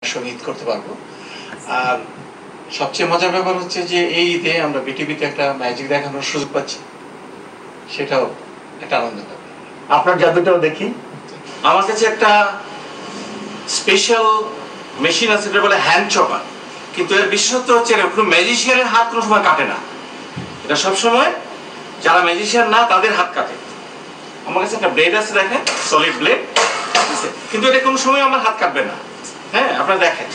একসঙ্গে ঈদ করতে পারবো। আর সবচেয়ে মজার ব্যাপার হচ্ছে যে এই ঈদে আমরা বিটিভিতে একটা ম্যাজিক দেখানোর সুযোগ পাচ্ছি, সেটাও একটা আনন্দের ব্যাপার। আপনার জাদুটাও দেখি। আমার কাছে একটা স্পেশাল মেশিন আছে, এটা বলে হ্যান্ড চপার। কিন্তু এর বিশেষত্ব হচ্ছে কোনো ম্যাজিশিয়ানের হাত কোনো সময় কাটে না, এটা সবসময় যারা ম্যাজিশিয়ান না তাদের হাত কাটে। আমার কাছে একটা ব্লেড আছে, দেখেন, সলিড ব্লেড, কিন্তু এটা কোনো সময় আমার হাত কাটবে না। হ্যাঁ, আপনারা দেখেন,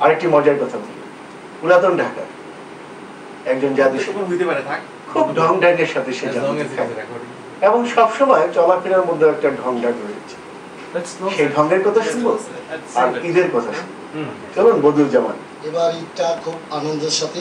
আরেকটি মজার কথা বলি, পুরাতন ঢাকা একজন জাদুকর হইতে পারে, থাক, খুব ঢং ঢাকের সাথে সে এবং সবসময় চলাফেরার মধ্যে একটা ঢং ঢাক রয়েছে। সেই ঢঙের কথা শুনবো আর ঈদের কথা শুনবো। চলুন বদরুজ্জামান। এবার ঈদটা খুব আনন্দের সাথে